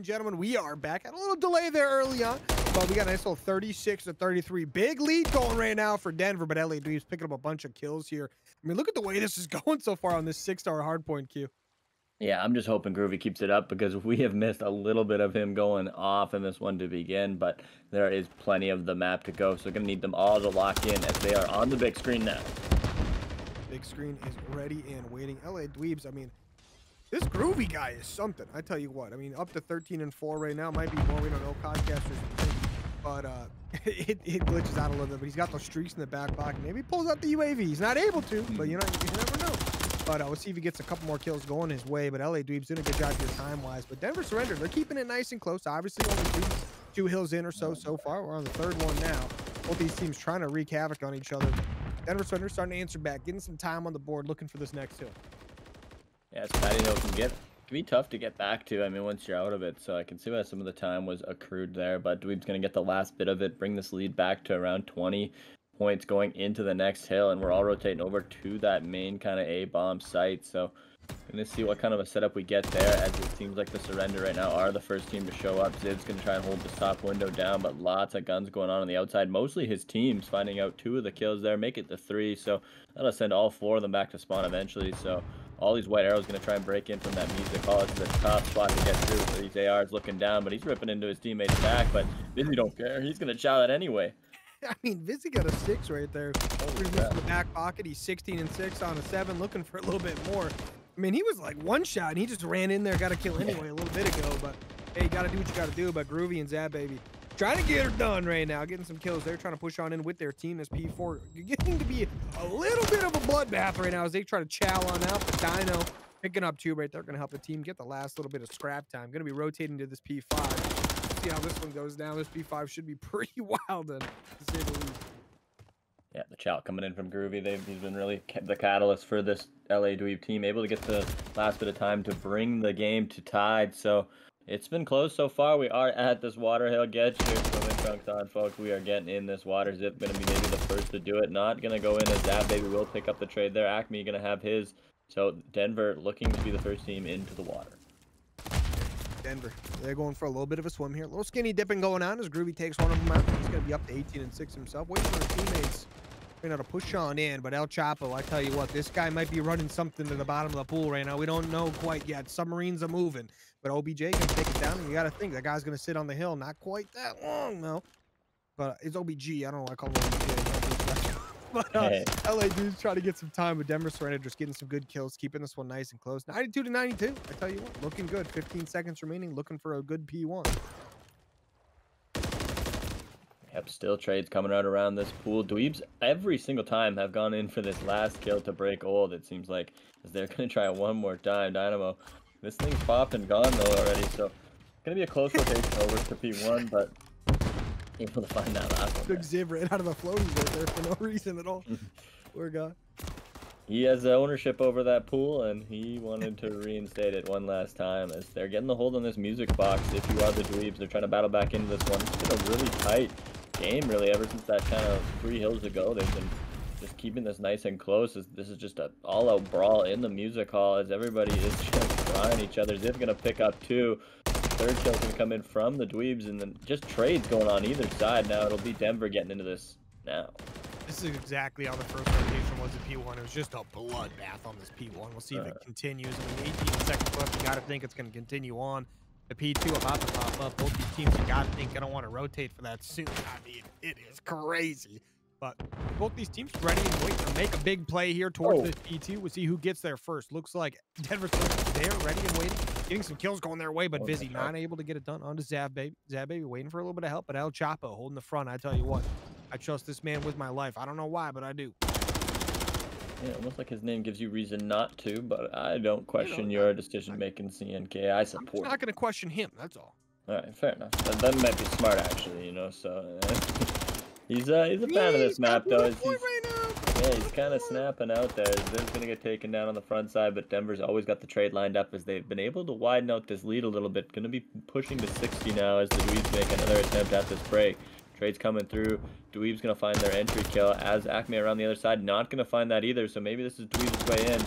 and gentlemen, we are back. Had a little delay there early on, but we got a nice little 36-33. Big lead going right now for Denver, but LA Dweebs picking up a bunch of kills here. I mean, look at the way this is going so far on this 6-star hardpoint queue. Yeah, I'm just hoping Groovy keeps it up because we have missed a little bit of him going off in this one to begin, but there is plenty of the map to go, so we're going to need them all to lock in as they are on the big screen now. Big screen is ready and waiting. LA Dweebs, I mean, this Groovy guy is something. I tell you what. I mean, up to 13-4 right now. Might be more. We don't know. Podcasters, but it glitches out a little bit. But he's got those streaks in the back pocket. Maybe he pulls out the UAV. He's not able to, but you never know. But we'll see if he gets a couple more kills going his way. But LA Dweebs doing a good job here time-wise. But Denver surrendered. They're keeping it nice and close. Obviously, only two hills in or so far. We're on the third one now. Both these teams trying to wreak havoc on each other. Denver surrender starting to answer back, getting some time on the board, looking for this next hill. Yeah, it's patty hill can be tough to get back to. I mean, once you're out of it, so I can see why some of the time was accrued there. But Dweeb's gonna get the last bit of it, bring this lead back to around 20 points going into the next hill, and we're all rotating over to that main kind of A-bomb site. So gonna see what kind of a setup we get there, as it seems like the surrender right now are the first team to show up. Ziv's gonna try and hold this top window down, but lots of guns going on the outside. Mostly his team's finding out 2 of the kills there, make it to 3. So that'll send all 4 of them back to spawn eventually. So all these white arrows going to try and break in from that music hall. It's a tough spot to get through for these ARs looking down, but he's ripping into his teammate's back, but Vizzy don't care. He's going to chow that anyway. I mean, Vizzy got a 6 right there. He's in the back pocket. He's 16-6 on a 7, looking for a little bit more. I mean, he was like one shot, and he just ran in there, got a kill anyway a little bit ago, but hey, you got to do what you got to do. But Groovy and Zab, baby, trying to get her done right now, getting some kills. They're trying to push on in with their team as P4. You're getting to be a little bit of a bloodbath right now as they try to chow on out. The Dino picking up 2 right there, going to help the team get the last little bit of scrap time. Going to be rotating to this P5. See how this one goes down. This P5 should be pretty wild, to say the least. Yeah, the chow coming in from Groovy. He's been really the catalyst for this LA Dweeb team, able to get the last bit of time to bring the game to tied. So it's been close so far. We are at this water hill. Get your swimming trunks on, folks. We are getting in this water. Zip going to be maybe the first to do it. Not going to go in as Zab Baby will pick up the trade there. Acme going to have his. So Denver looking to be the first team into the water. Denver, they're going for a little bit of a swim here. A little skinny dipping going on as Groovy takes one of them out. He's going to be up to 18-6 himself. Waiting for his teammates. Trying to push on in, but El Chapo, I tell you what, this guy might be running something to the bottom of the pool right now. We don't know quite yet. Submarines are moving, but OBJ can take it down, and you got to think that guy's going to sit on the hill not quite that long, though. But it's OBG. I don't know why I call him OBJ. But LA Dudes trying to get some time with Denver surrender, just getting some good kills, keeping this one nice and close. 92-92. I tell you what, looking good. 15 seconds remaining, looking for a good P1. Yep, still trades coming out around this pool. Dweebs every single time have gone in for this last kill to break old, it seems like, as they're going to try it one more time. Dynamo, this thing's popped and gone, though, already, so it's going to be a close rotation over to P1, but able to find that last one. Took Ziv right out of the floaties right there for no reason at all. Poor guy. He has ownership over that pool, and he wanted to reinstate it one last time as they're getting the hold on this music box. If you are the Dweebs, they're trying to battle back into this one. It's been a really tight game, really, ever since that kind of 3 hills ago. They've been just keeping this nice and close. This is just a all-out brawl in the music hall as everybody is just trying each other. Ziv's gonna pick up 2. Third kill's gonna come in from the Dweebs, and then just trades going on either side. Now it'll be Denver getting into this now. This is exactly how the first rotation was at P1. It was just a bloodbath on this P1. We'll see if it continues. I mean, 18 seconds left. You got to think it's going to continue on. The P2 about to pop up. Both these teams, you got to think, going to want to rotate for that soon. I mean, it is crazy. But both these teams ready and waiting to make a big play here towards this P2. We'll see who gets there first. Looks like Denver's there, ready and waiting. Getting some kills going their way, but Vizzy not able to get it done. On to Zab Baby. Zab Baby waiting for a little bit of help, but El Chapo holding the front. I tell you what, I trust this man with my life. I don't know why, but I do. Yeah, almost like his name gives you reason not to, but I don't question your decision-making, CNK. I support. I'm not going to question him, that's all. All right, fair enough. That might be smart, actually, you know, so... He's a fan of this map, though. Yeah, he's kind of snapping out there. Ziv's going to get taken down on the front side, but Denver's always got the trade lined up as they've been able to widen out this lead a little bit. Going to be pushing to 60 now as the Dweebs make another attempt at this break. Trade's coming through. Dweeb's going to find their entry kill as Acme around the other side. Not going to find that either, so maybe this is Dweeb's way in.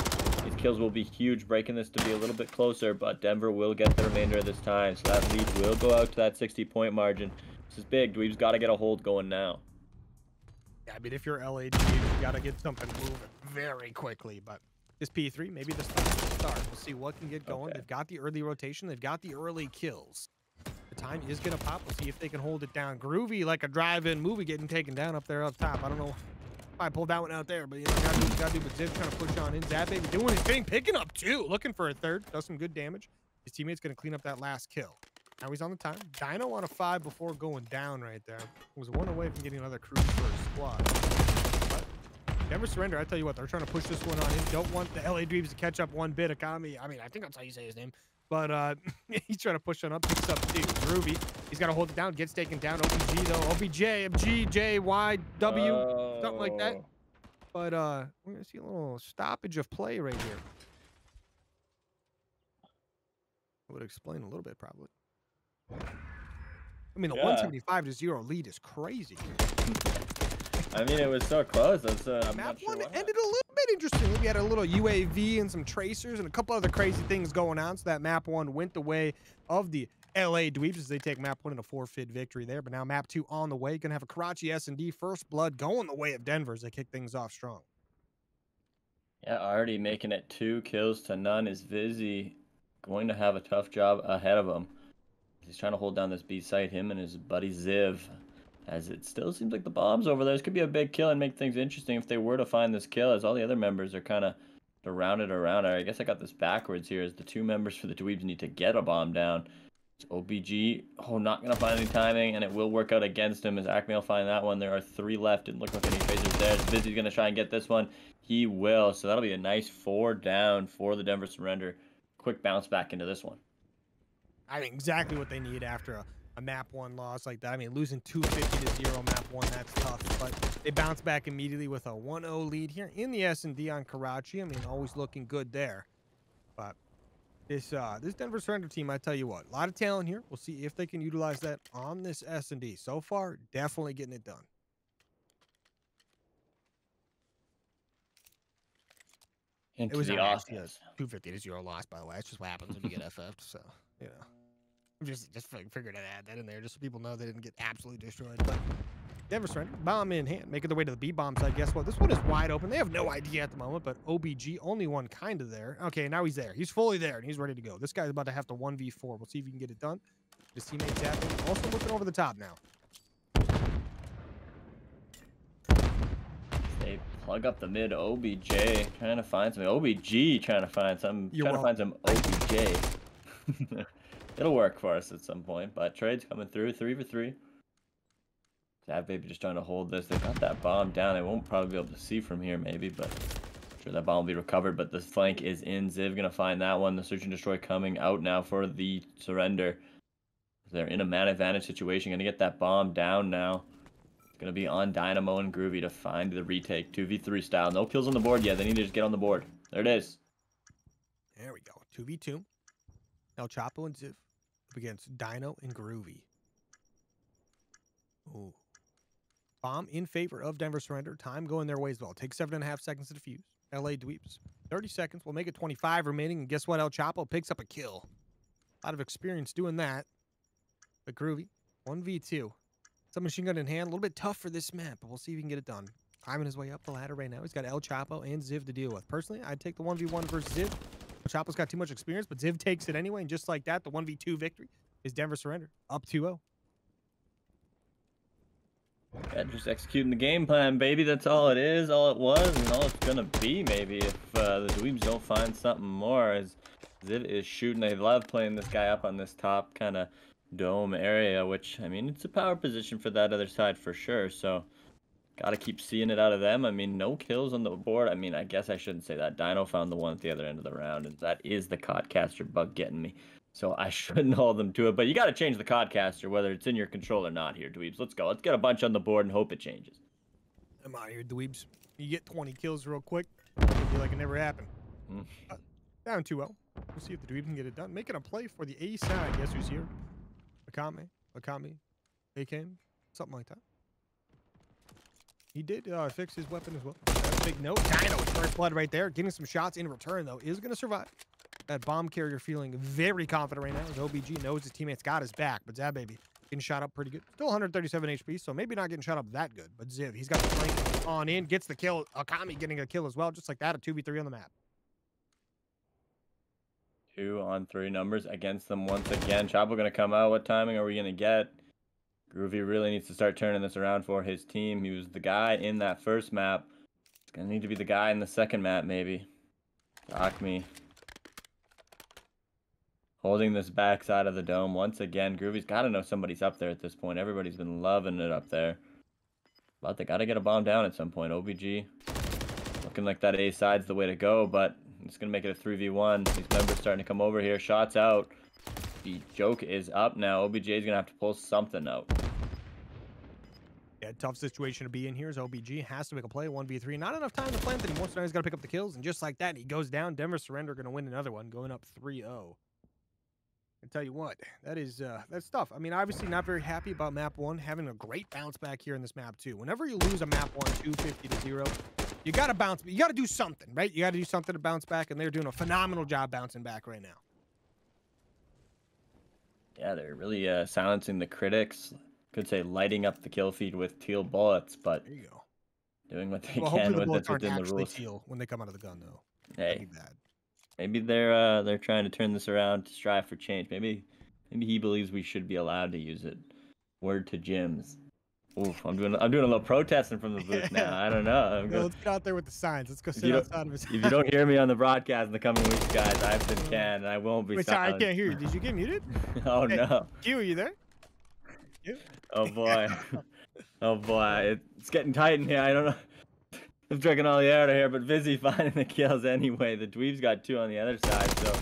These kills will be huge, breaking this to be a little bit closer, but Denver will get the remainder of this time, so that lead will go out to that 60-point margin. This is big. Dweeb's got to get a hold going now. Yeah, I mean, if you're LA, you got to get something moving very quickly, but this P3, maybe this will start. We'll see what can get going. Okay. They've got the early rotation. They've got the early kills. The time is going to pop. We'll see if they can hold it down. Groovy, like a drive-in movie, getting taken down up there up top. I don't know if I pulled that one out there, but, you know, got to do what Ziv trying to push on in. Zap Baby doing his thing, picking up two, looking for a third. Does some good damage. His teammate's going to clean up that last kill. Now he's on the time. Dino on a 5 before going down right there. Was one away from getting another cruise for his squad. But never surrender. I tell you what, they're trying to push this one on in. Don't want the LA Dweebs to catch up one bit. Akami, I mean, I think that's how you say his name. But he's trying to push on up, picks up two. Ruby, he's got to hold it down, gets taken down. OBG though, OBJ, MGJYW, something like that. But we're gonna see a little stoppage of play right here. Would explain a little bit probably. I mean, the 175-0 lead is crazy. I mean, it was so close. I'm map not sure one ended a little bit interesting. We had a little UAV and some tracers and a couple other crazy things going on. So that map 1 went the way of the LA Dweebs as they take map 1 in a forfeit victory there. But now map 2 on the way. Gonna have a Karachi S&D first blood going the way of Denver as they kick things off strong. Yeah, already making it 2 kills to none is Vizzy. Going to have a tough job ahead of him. He's trying to hold down this B site, him and his buddy Ziv. As it still seems like the bombs over there. This could be a big kill and make things interesting if they were to find this kill, as all the other members are kind of rounded around. I guess I got this backwards here, as the 2 members for the Dweebs need to get a bomb down. It's OBG, not going to find any timing, and it will work out against him, as Acme will find that one. There are 3 left. Didn't look like any tracers there. Vizzy's going to try and get this one. He will, so that'll be a nice 4 down for the Denver Surrender. Quick bounce back into this one. I think exactly what they need after a map 1 loss like that. I mean, losing 250-0 map 1, that's tough. But they bounce back immediately with a 1-0 lead here in the S&D on Karachi. I mean, always looking good there. But this Denver Surrender team, I tell you what, a lot of talent here. We'll see if they can utilize that on this S&D. So far, definitely getting it done. Into it was the offense. 250-0 loss, by the way. That's just what happens when you get FF'd. So, you know. Just figured I'd add that in there just so people know they didn't get absolutely destroyed. But Denver Surrender, bomb in hand, making their way to the B-bomb side. Guess what? This one is wide open. They have no idea at the moment, but OBG, only one kind of there. Okay, now he's there. He's fully there, and he's ready to go. This guy's about to have to 1v4. We'll see if he can get it done. His teammate's tapping. Also looking over the top now. They plug up the mid. OBJ trying to find some. OBG trying to find some. Trying to find some OBJ. It'll work for us at some point, but trade's coming through. 3 for 3. Zap Baby just trying to hold this. They got that bomb down. They won't probably be able to see from here, maybe, but I'm sure that bomb will be recovered. But the flank is in. Ziv gonna find that one. The search and destroy coming out now for the Surrender. They're in a man advantage situation. Gonna get that bomb down now. It's gonna be on Dynamo and Groovy to find the retake. 2v3 style. No kills on the board yet. They need to just get on the board. There it is. There we go. 2v2. El Chapo and Ziv against Dino and Groovy. Ooh. Bomb in favor of Denver Surrender. Time going their way as well. Takes 7.5 seconds to defuse. LA Dweebs. 30 seconds. We'll make it 25 remaining. And guess what? El Chapo picks up a kill. A lot of experience doing that. But Groovy, 1v2. Some machine gun in hand. A little bit tough for this map, but we'll see if he can get it done. Climbing his way up the ladder right now. He's got El Chapo and Ziv to deal with. Personally, I'd take the 1v1 versus Ziv. El Chapo's got too much experience, but Ziv takes it anyway. And just like that, the 1v2 victory is Denver Surrender. Up 2-0. Yeah, just executing the game plan, baby. That's all it is, all it was, and all it's gonna be, maybe, if the Dweebs don't find something more. As Ziv is shooting, they love playing this guy up on this top kind of dome area, which, I mean, it's a power position for that other side for sure, so gotta keep seeing it out of them. I mean, no kills on the board. I mean, I guess I shouldn't say that. Dino found the one at the other end of the round, and that is the Codcaster bug getting me. So I shouldn't hold them to it. But you got to change the Codcaster, whether it's in your control or not here, Dweebs. Let's go. Let's get a bunch on the board and hope it changes. I'm out here, Dweebs. You get 20 kills real quick. It'll be like it never happened. Down 2-0. We'll see if the Dweebs can get it done. Making a play for the A side. Guess who's here? Akame, AKM, something like that. He did fix his weapon as well. That's a big note. Dino with first blood right there. Getting some shots in return, though, is going to survive. That bomb carrier feeling very confident right now as OBG knows his teammates got his back. But Zab, baby, getting shot up pretty good. Still 137 HP, so maybe not getting shot up that good. But Ziv, he's got the flank on in, gets the kill. Akami getting a kill as well, just like that, a 2v3 on the map. 2-on-3 numbers against them once again. Chapo going to come out. What timing are we going to get? Groovy really needs to start turning this around for his team. He was the guy in that first map. He's going to need to be the guy in the second map, maybe. Akami holding this back side of the dome once again. Groovy's got to know somebody's up there at this point. Everybody's been loving it up there. But they got to get a bomb down at some point. OBG looking like that A side's the way to go, but it's going to make it a 3v1. These members starting to come over here. Shots out. The joke is up now. OBJ is going to have to pull something out. Yeah, tough situation to be in here as OBG has to make a play. 1v3. Not enough time to plant anymore, so now he's got to pick up the kills. And just like that, he goes down. Denver Surrender going to win another one, going up 3-0. I tell you what, that is that's tough. I mean, obviously not very happy about map 1, having a great bounce back here in this map 2. Whenever you lose a map 1 250-0, you got to bounce. You got to do something, right? You got to do something to bounce back, and they're doing a phenomenal job bouncing back right now. Yeah, they're really silencing the critics. Could say lighting up the kill feed with teal bullets, but there you go. Doing what they can with it within the rules. Teal when they come out of the gun, though. Hey, maybe they're trying to turn this around to strive for change. Maybe he believes we should be allowed to use it. Word to Jims. Oof, I'm doing a little protesting from the booth now. I don't know. Let's get out there with the signs. Let's go sit outside of his. If you don't hear me on the broadcast in the coming weeks, guys, I've been canned and I won't be. Wait, sorry, I can't hear you. Did you get muted? Oh no. Q, are you there? Q? Oh boy. Oh boy. It's getting tight in here. I don't know. I'm drinking all the air out of here, but Vizzy finding the kills anyway. The Dweebs got 2 on the other side, so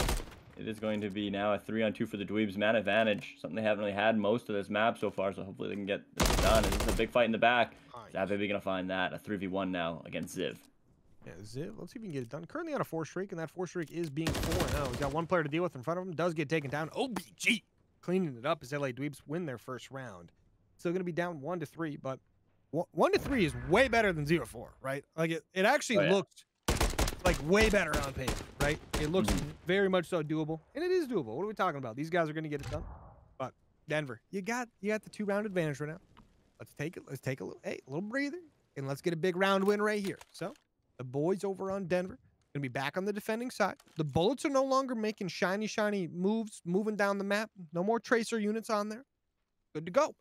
it is going to be now a 3-on-2 for the Dweebs. Man advantage, something they haven't really had most of this map so far, so hopefully they can get this done. This is a big fight in the back. Zab baby gonna find that. A 3v1 now against Ziv. Yeah, Ziv, let's see if we can get it done. Currently on a 4 streak, and that 4 streak is being 4-0. He's got one player to deal with in front of him. Does get taken down. OBG cleaning it up as LA Dweebs win their first round. Still gonna be down 1-3, but 1-3 is way better than 0-4, right? Like it actually looks like way better on paper, right? It looks very much so doable, and it is doable. What are we talking about? These guys are going to get it done. But Denver, you got the 2-round advantage right now. Let's take it. Let's take a little breather, and let's get a big round win right here. So the boys over on Denver gonna be back on the defending side. The bullets are no longer making shiny moves, moving down the map. No more tracer units on there. Good to go.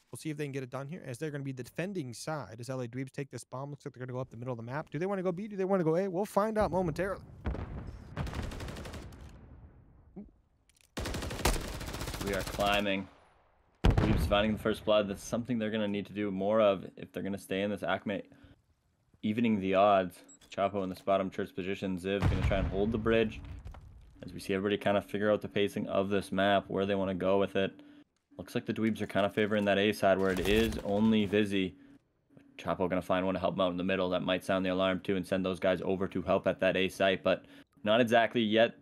We'll see if they can get it done here, as they're going to be the defending side. As LA Dweebs take this bomb, looks like they're going to go up the middle of the map. Do they want to go B? Do they want to go A? We'll find out momentarily. We are climbing. Dweebs finding the first blood. That's something they're going to need to do more of if they're going to stay in this Acme. Evening the odds. Chapo in this bottom church position. Ziv going to try and hold the bridge. As we see everybody kind of figure out the pacing of this map, where they want to go with it. Looks like the Dweebs are kind of favoring that A side where it is only Vizzy. Chapo going to find one to help him out in the middle. That might sound the alarm too and send those guys over to help at that A site, but not exactly yet,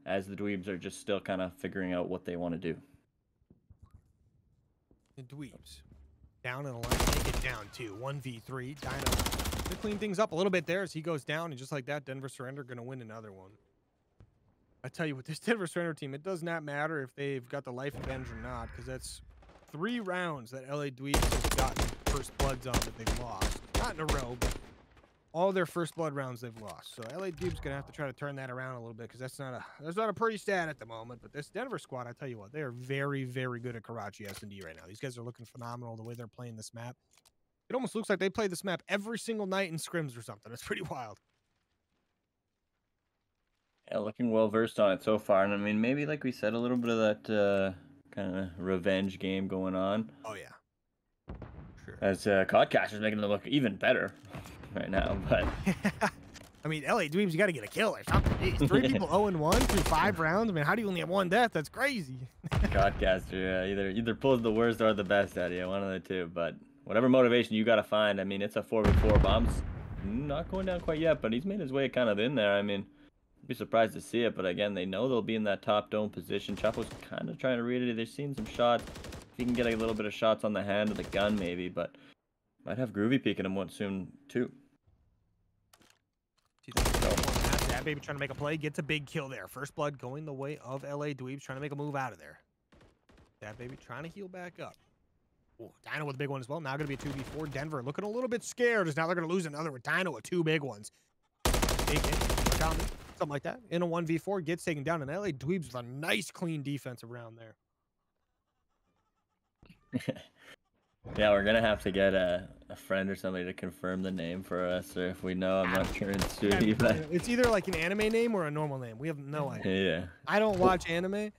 as the Dweebs are just still kind of figuring out what they want to do. The Dweebs down in a line. They get down to 1v3. Dino to clean things up a little bit there as he goes down, and just like that, Denver Surrender going to win another one. I tell you what, this Denver Surrender team, it does not matter if they've got the life advantage or not, because that's 3 rounds that LA Dweebs has gotten first bloods on that they've lost. Not in a row, but all their first blood rounds they've lost. So LA Dweebs gonna have to try to turn that around a little bit, because that's not a pretty stat at the moment. But this Denver squad, I tell you what, they are very, very good at Karachi S&D right now. These guys are looking phenomenal the way they're playing this map. It almost looks like they play this map every single night in scrims or something. It's pretty wild. Yeah, looking well versed on it so far, and I mean, maybe like we said, a little bit of that kind of revenge game going on. Oh yeah, sure. As Codcaster's making them look even better right now, but I mean, LA Dweebs, you got to get a kill or something. Jeez, 3 people 0-1 through 5 rounds. I mean, how do you only have 1 death? That's crazy. Codcaster, either pulls the worst or the best out of you, one of the two. But whatever motivation you got to find. I mean, it's a 4v4. Bombs not going down quite yet, but he's made his way kind of in there. I mean, be surprised to see it, but again, they know they'll be in that top dome position. Chapo's kind of trying to read it. They're seeing some shots. If he can get a little bit of shots on the hand of the gun, maybe, but Might have Groovy peeking him once soon, too. That baby trying to make a play. Gets a big kill there. First blood going the way of LA Dweebs, trying to make a move out of there. That baby trying to heal back up. Ooh, Dino with a big one as well. Now going to be a 2v4. Denver looking a little bit scared as now they're going to lose another with Dino with 2 big ones. Something like that. In a 1v4, gets taken down. And LA Dweebs with a nice, clean defensive round there. Yeah, we're going to have to get a friend or somebody to confirm the name for us. Or if we know, I'm not sure it's true. It's either like an anime name or a normal name. We have no idea. Yeah. I don't watch anime,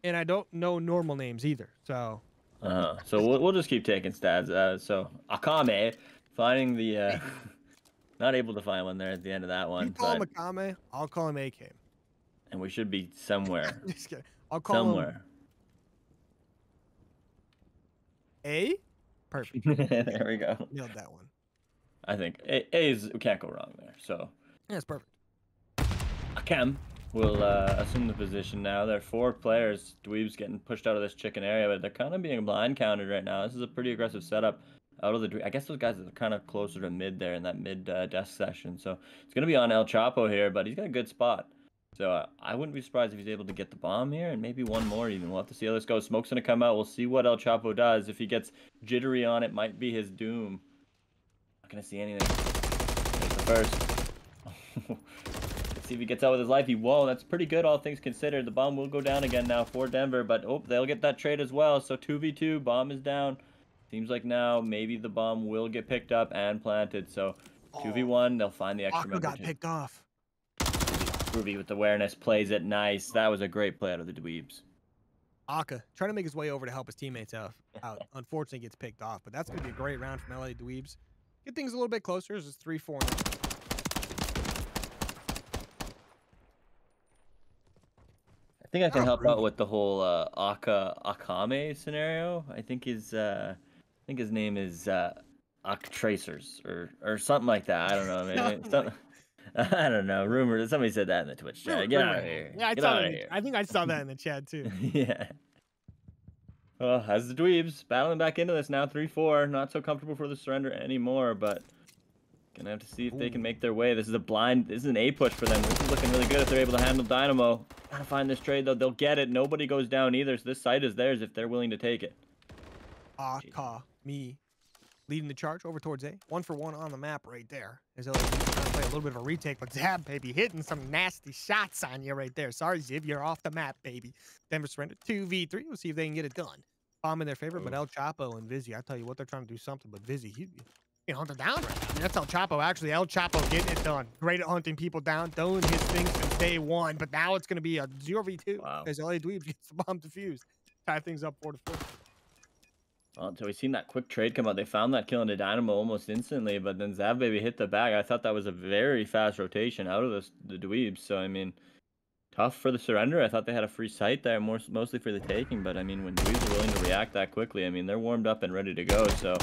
and I don't know normal names either. So... So we'll just keep taking stats. So Akame, finding the not able to find one there at the end of that one. You call him Akame, I'll call him AK. And we should be somewhere. Just kidding. I'll call him A. Perfect. There we go. Nailed that one. I think A is, we can't go wrong there. So yeah, it's perfect. Akame will assume the position now. There are 4 players. Dweebs getting pushed out of this chicken area, but they're kind of being blind counted right now. This is a pretty aggressive setup out of the... I guess those guys are kind of closer to mid there in that mid desk session. So it's going to be on El Chapo here, but he's got a good spot. So I wouldn't be surprised if he's able to get the bomb here and maybe one more even. We'll have to see how this goes. Smoke's going to come out. We'll see what El Chapo does. If he gets jittery on it, might be his doom. Not going to see anything. There's the first. See if he gets out with his life. Whoa, that's pretty good, all things considered. The bomb will go down again now for Denver, but oh, they'll get that trade as well. So 2v2, bomb is down. Seems like now maybe the bomb will get picked up and planted. So 2v1, they'll find the extra member. Got picked off. Groovy with awareness, plays it nice. That was a great play out of the Dweebs. Aka trying to make his way over to help his teammates out. Unfortunately, gets picked off, but that's going to be a great round from LA Dweebs. Get things a little bit closer. It's 3-4 now. I think I can help out with the whole Akame scenario. I think his name is Tracers or something like that. I don't know, man. I don't know. Rumor. Somebody said that in the Twitch chat. Get out of here. Yeah, I think I saw that in the chat too. Yeah. Well, as the Dweebs battling back into this now, 3-4. Not so comfortable for the surrender anymore, but gonna have to see if they can make their way. This is an A push for them. This is looking really good if they're able to handle Dynamo. Gotta find this trade though. They'll get it. Nobody goes down either. So this site is theirs if they're willing to take it. Me leading the charge over towards A. 1-for-1 on the map right there. As LA trying to play a little bit of a retake, but Zab, baby, hitting some nasty shots on you right there. Sorry, Ziv, you're off the map, baby. Denver surrendered 2v3. We'll see if they can get it done. Bomb in their favor, but El Chapo and Vizzy, I tell you what, they're trying to do something, but Vizzy, he hunted down right now. I mean, that's El Chapo, actually. El Chapo getting it done. Great at hunting people down, doing his things since day 1, but now it's going to be a 0v2 as LA Dweebs gets the bomb defused. Tie things up 4-4. Well, so we've seen that quick trade come out. They found that kill into Dynamo almost instantly, but then Zav Baby hit the bag. I thought that was a very fast rotation out of the Dweebs. So, I mean, tough for the surrender. I thought they had a free site there, mostly for the taking. But, I mean, when Dweebs are willing to react that quickly, I mean, they're warmed up and ready to go. So,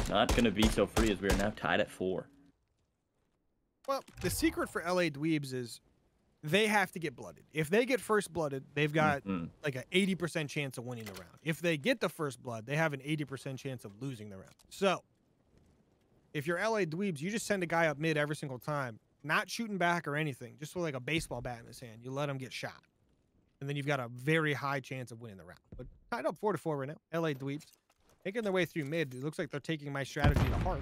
not going to be so free as we are now tied at 4. Well, the secret for LA Dweebs is they have to get blooded. If they get first blooded, they've got like an 80% chance of winning the round. If they get the first blood, they have an 80% chance of losing the round. So, if you're LA Dweebs, you just send a guy up mid every single time, not shooting back or anything, just with like a baseball bat in his hand. You let him get shot. And then you've got a very high chance of winning the round. But tied up 4-4 right now. LA Dweebs making their way through mid. It looks like they're taking my strategy to heart.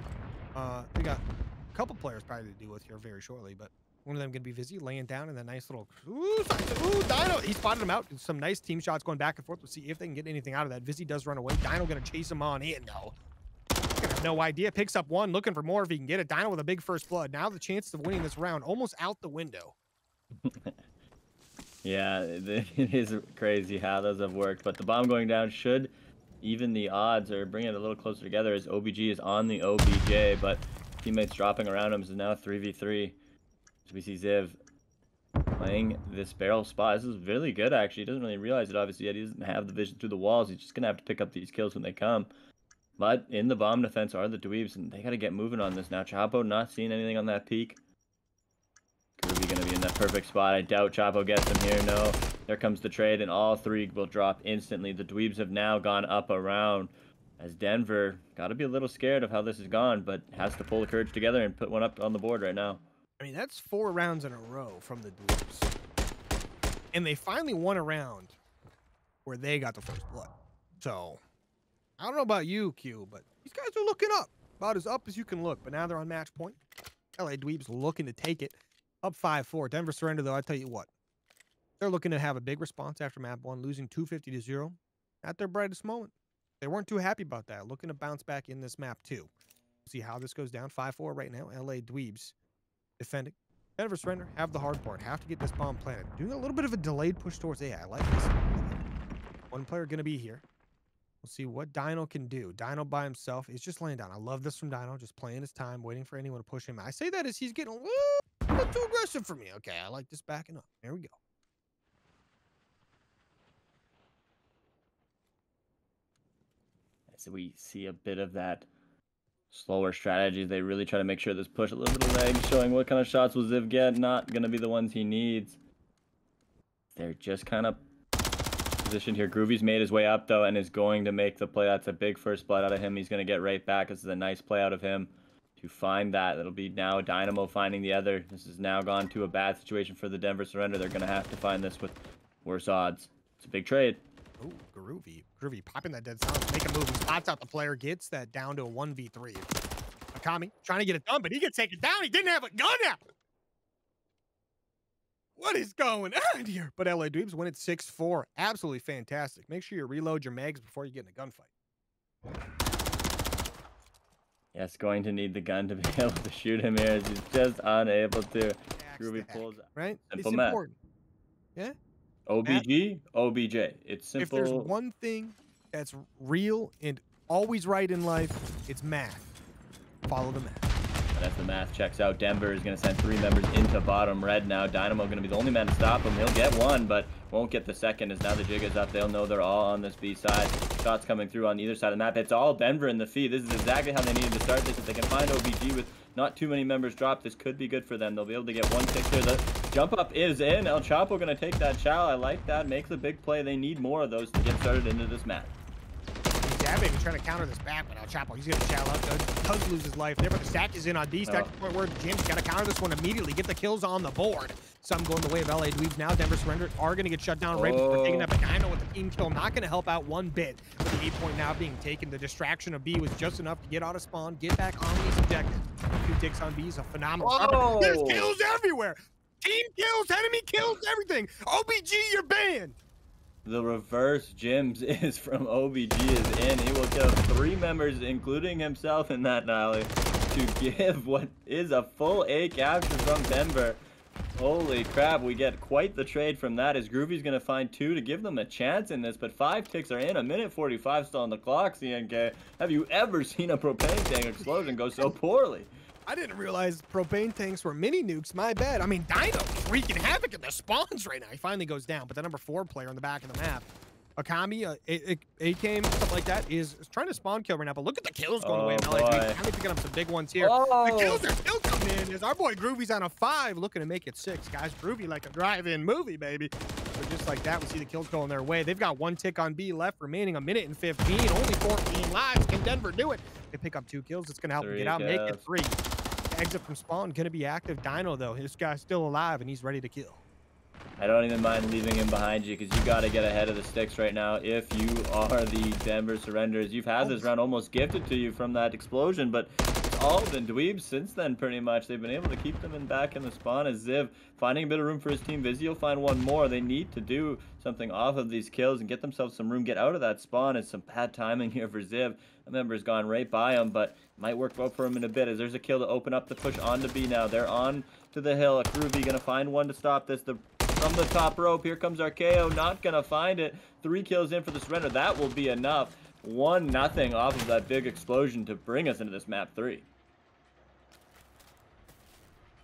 We got a couple players probably to deal with here very shortly, but one of them going to be Vizzy laying down in that nice little... Ooh, Dino! He spotted him out. Some nice team shots going back and forth. We'll see if they can get anything out of that. Vizzy does run away. Dino going to chase him on in, though. No idea. Picks up one, looking for more if he can get it. Dino with a big first blood. Now the chances of winning this round almost out the window. Yeah, it is crazy how those have worked. But the bomb going down should even the odds or bring it a little closer together as OBG is on the OBJ, but teammates dropping around him. So now 3v3. So we see Ziv playing this barrel spot. This is really good, actually. He doesn't really realize it, obviously, yet. He doesn't have the vision through the walls. He's just going to have to pick up these kills when they come. But in the bomb defense are the Dweebs, and they got to get moving on this now. Chapo not seeing anything on that peak. Groovy going to be in that perfect spot. I doubt Chapo gets him here. No. There comes the trade, and all 3 will drop instantly. The Dweebs have now gone up around As Denver got to be a little scared of how this has gone, but has to pull the courage together and put one up on the board right now. I mean, that's 4 rounds in a row from the Dweebs. And they finally won a round where they got the first blood. So, I don't know about you, Q, but these guys are looking up. About as up as you can look. But now they're on match point. LA Dweebs looking to take it. Up 5-4. Denver surrender, though, I tell you what. They're looking to have a big response after map 1, losing 250-0. At their brightest moment. They weren't too happy about that. Looking to bounce back in this map, too. See how this goes down. 5-4 right now. LA Dweebs defending. Denver surrender. Have the hard part. Have to get this bomb planted. Doing a little bit of a delayed push towards A. I like this. One player going to be here. We'll see what Dino can do. Dino by himself is just laying down. I love this from Dino. Just playing his time, waiting for anyone to push him. I say that as he's getting a little too aggressive for me. Okay, I like this backing up. There we go. So we see a bit of that slower strategy. They really try to make sure this push a little bit of legs, showing what kind of shots will Ziv get. Not going to be the ones he needs. They're just kind of positioned here. Groovy's made his way up, though, and is going to make the play. That's a big first blood out of him. He's going to get right back. This is a nice play out of him to find that. It'll be now Dynamo finding the other. This has now gone to a bad situation for the Denver surrender. They're going to have to find this with worse odds. It's a big trade. Oh, Groovy. Groovy popping that dead silence. Make a move. He spots out the player. Gets that down to a 1v3. Akami trying to get it done, but he gets taken down. He didn't have a gun out. What is going on here? But LA Dweebs win it 6-4. Absolutely fantastic. Make sure you reload your mags before you get in a gunfight. Yes, going to need the gun to be able to shoot him here. He's just unable to. Groovy pulls. Right? Simple it's math. Important. Yeah? OBG, OBJ. It's simple. If there's one thing that's real and always right in life, it's math. Follow the math. And as the math checks out, Denver is going to send 3 members into bottom red now. Dynamo going to be the only man to stop him. He'll get one, but won't get the second as now the jig is up. They'll know they're all on this B side. Shots coming through on either side of the map. It's all Denver in the feed. This is exactly how they needed to start this. If they can find OBG with not too many members dropped, this could be good for them. They'll be able to get one tick here. The jump up is in. El Chapo going to take that chow. I like that. Makes a big play. They need more of those to get started into this map. Baby trying to counter this back, but El Chapo, he's going to chow out. Does lose his life there, but the stack is in on B. Stack to the point where Jim's got to counter this one immediately. Get the kills on the board. Some going the way of LA Dweebs now. Denver surrender are going to get shut down right before taking that. But I know with the team kill, not going to help out one bit. With the 8 point now being taken, the distraction of B was just enough to get out of spawn, get back on these objectives. 2 ticks on B is a phenomenal. There's kills everywhere. Team kills, enemy kills, everything. OBG, you're banned. The reverse Jims is from OBG is in. He will kill 3 members, including himself in that rally, to give what is a full A capture from Denver. Holy crap, we get quite the trade from that as Groovy's going to find 2 to give them a chance in this, but 5 ticks are in. 1:45 still on the clock, CNK. Have you ever seen a propane tank explosion go so poorly? I didn't realize propane tanks were mini nukes. My bad. I mean, Dino's wreaking havoc in the spawns right now. He finally goes down, but the number 4 player on the back of the map, Akami, A-Came, stuff like that, is trying to spawn kill right now. But look at the kills going away in LA. Finally picking up some big ones here. The kills are still coming in as our boy Groovy's on a 5, looking to make it 6. Guys, Groovy like a drive-in movie, baby. So just like that, we see the kills going their way. They've got 1 tick on B left, remaining 1:15. Only 14 lives. Can Denver do it? They pick up 2 kills. It's going to help them get out, make it 3. Exit from spawn, going to be active. Dino, though, this guy's still alive, and he's ready to kill. I don't even mind leaving him behind you because you got to get ahead of the sticks right now if you are the Denver surrenders. You've had this round almost gifted to you from that explosion, but it's all been Dweebs since then pretty much. They've been able to keep them back in the spawn as Ziv finding a bit of room for his team. Vizzy will find one more. They need to do something off of these kills and get themselves some room, get out of that spawn. It's some bad timing here for Ziv. A member's gone right by him, but might work well for him in a bit as there's a kill to open up the push onto B now. They're on to the hill. Groovy gonna find one to stop this. From the top rope, here comes Archeo, not gonna find it. 3 kills in for the surrender. That will be enough. 1-0 off of that big explosion to bring us into this map 3.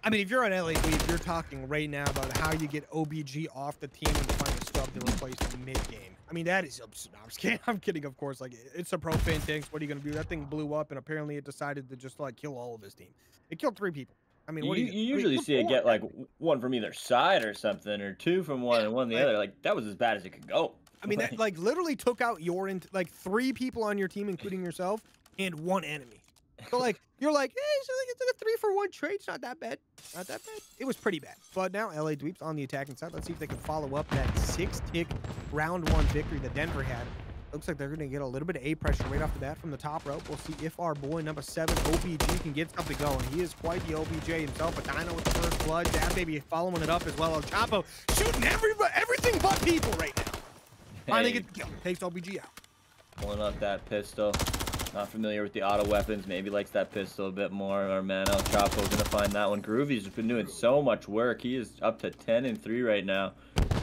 I mean, if you're on LA Dweebs, you're talking right now about how you get OBG off the team and find a stub to replace the mid-game. I mean, that is absurd. I'm kidding, of course. Like, it's a propane tanks. What are you gonna do? That thing blew up, and apparently it decided to just like kill all of his team. It killed 3 people. I mean, what you usually see it get like 1 from either side or something, or 2 from one and 1 the other. Like, that was as bad as it could go. I mean, that like literally took out your like 3 people on your team, including yourself, and 1 enemy. So like you're like, hey, so like it's like a 3-for-1 trade. It's not that bad. Not that bad. It was pretty bad. But now LA Dweebs on the attacking side. Let's see if they can follow up that 6-tick round 1 victory that Denver had. Looks like they're going to get a little bit of A pressure right off the bat from the top rope. We'll see if our boy number 7, OBG, can get something going. He is quite the OBJ himself. But Dino with the first blood. Dab Baby following it up as well. El Chapo shooting everything but people right now. Finally gets the kill. Takes OBG out. Pulling up that pistol. Not familiar with the auto weapons. Maybe likes that pistol a bit more. Our man El Chapo's gonna find that one. Groovy's been doing so much work. He is up to 10-3 right now.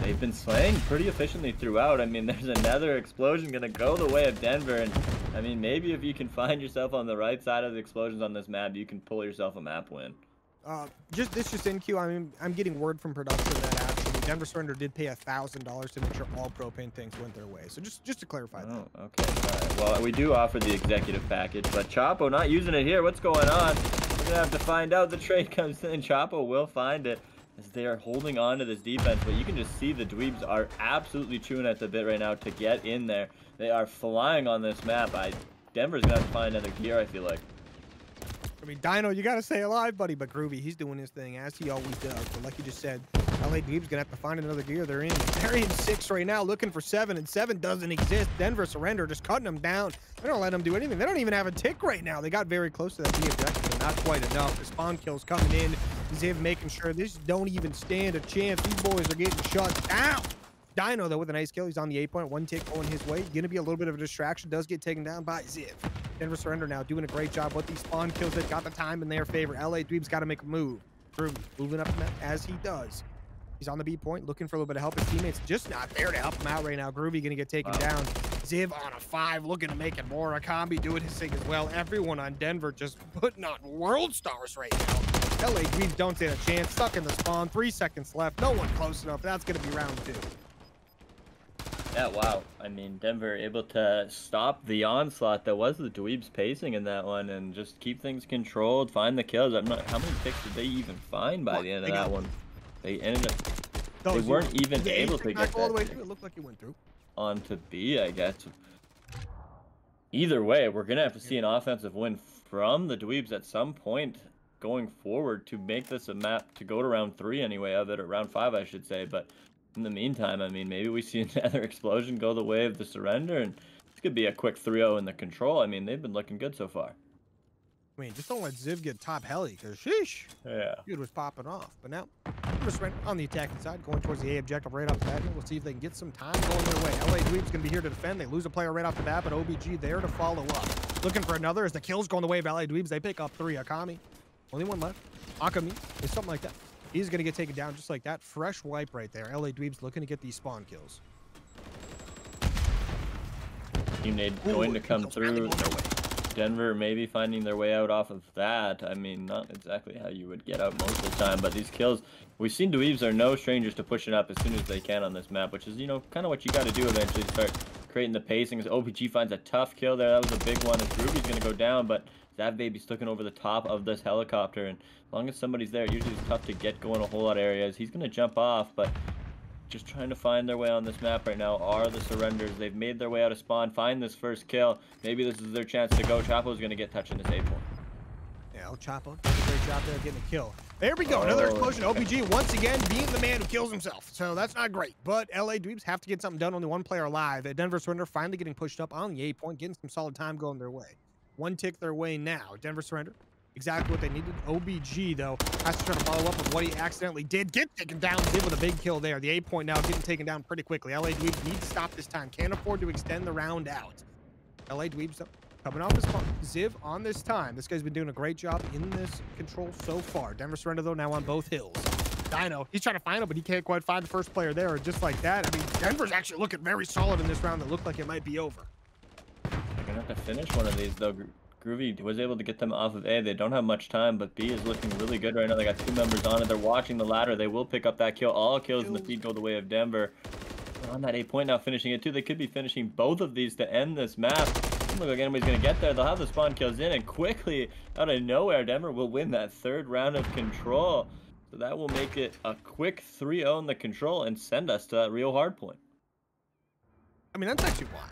They've been slaying pretty efficiently throughout. I mean, there's another explosion gonna go the way of Denver, and I mean, maybe if you can find yourself on the right side of the explosions on this map, you can pull yourself a map win. Just in queue. I mean, I'm getting word from production that actually Denver Surrender did pay $1,000 to make sure all propane tanks went their way. So just to clarify that. Oh, okay. All right. Well, we do offer the executive package, but Chapo not using it here. What's going on? We're gonna have to find out. The trade comes in. Chapo will find it as they are holding on to this defense, but you can just see the Dweebs are absolutely chewing at the bit right now to get in there. They are flying on this map. Denver's gonna have to find another gear, I feel like. I mean, Dino, you gotta stay alive, buddy. But Groovy, he's doing his thing as he always does. But like you just said, LA Dweebs gonna have to find another gear. They're in 6 right now, looking for 7, and 7 doesn't exist. Denver Surrender just cutting them down. They don't let them do anything. They don't even have a tick right now. They got very close to that B objective, but not quite enough. The spawn kills coming in. Ziv making sure this don't even stand a chance. These boys are getting shut down. Dino, though, with a nice kill. He's on the 8-point. 1 tick going his way. Gonna be a little bit of a distraction. Does get taken down by Ziv. Denver Surrender now doing a great job with these spawn kills. They've got the time in their favor. LA Dweebs got to make a move. Groovy moving up the map as he does. He's on the B point, looking for a little bit of help. His teammates just not there to help him out right now. Groovy gonna get taken down. Ziv on a 5, looking to make it more. Akambi doing his thing as well. Everyone on Denver just putting on world stars right now. LA Dweebs don't stand a chance. Stuck in the spawn. 3 seconds left. No one close enough. That's gonna be round 2. Yeah, wow. I mean, Denver able to stop the onslaught that was the Dweebs pacing in that one and just keep things controlled, find the kills. I'm not. How many picks did they even find by the end of that one? They ended up. They weren't even able to get all the way through. It looked like it went through. Onto B, I guess. Either way, we're gonna have to see an offensive win from the Dweebs at some point going forward to make this a map to go to round 3 anyway of it, or round 5, I should say. But in the meantime, I mean, maybe we see another explosion go the way of the Surrender, and this could be a quick 3-0 in the control. I mean, they've been looking good so far. I mean, just don't let Ziv get top heli, because sheesh. Yeah. Dude was popping off. But now, Surrender on the attacking side, going towards the A objective right off the bat. We'll see if they can get some time going their way. LA Dweebs going to be here to defend. They lose a player right off the bat, but OBG there to follow up. Looking for another as the kills going the way of LA Dweebs. They pick up 3. Akami, only 1 left. Akami, is something like that. He's going to get taken down just like that. Fresh wipe right there. LA Dweebs looking to get these spawn kills. Teammate going to come through. Denver maybe finding their way out off of that. I mean, not exactly how you would get out most of the time, but these kills, we've seen Dweebs are no strangers to pushing up as soon as they can on this map, which is, you know, kind of what you got to do eventually to start creating the pacing. As OPG finds a tough kill there. That was a big one, as Ruby's going to go down, but that baby's looking over the top of this helicopter, and as long as somebody's there, usually it's tough to get going a whole lot of areas. He's going to jump off, but just trying to find their way on this map right now are the Surrenders. They've made their way out of spawn, find this first kill. Maybe this is their chance to go. Chapo's going to get touching this A point. Yeah, El Chapo does a great job there getting a kill. There we go, another explosion. OPG once again being the man who kills himself. So that's not great. But LA Dweebs have to get something done. Only 1 player alive. Denver Surrender finally getting pushed up on the A point, getting some solid time going their way. 1 tick their way now. Denver Surrender, exactly what they needed. OBG, though, has to try to follow up with what he accidentally did. Get taken down. Ziv with a big kill there. The A point now getting taken down pretty quickly. LA Dweebs need to stop this time. Can't afford to extend the round out. LA Dweebs, though, coming off his spawn. Ziv on this time. This guy's been doing a great job in this control so far. Denver Surrender, though, now on both hills. Dino, he's trying to find him, but he can't quite find the first player there. Just like that, I mean, Denver's actually looking very solid in this round that looked like it might be over. They're going to have to finish one of these, though. Groovy was able to get them off of A. They don't have much time, but B is looking really good right now. They got 2 members on it. They're watching the ladder. They will pick up that kill. All kills in the feed go the way of Denver. They're on that A point now, finishing it too. They could be finishing both of these to end this map. Doesn't look like anybody's going to get there. They'll have the spawn kills in, and quickly, out of nowhere, Denver will win that 3rd round of control. So that will make it a quick 3-0 in the control and send us to that real hard point. I mean, that's actually wild.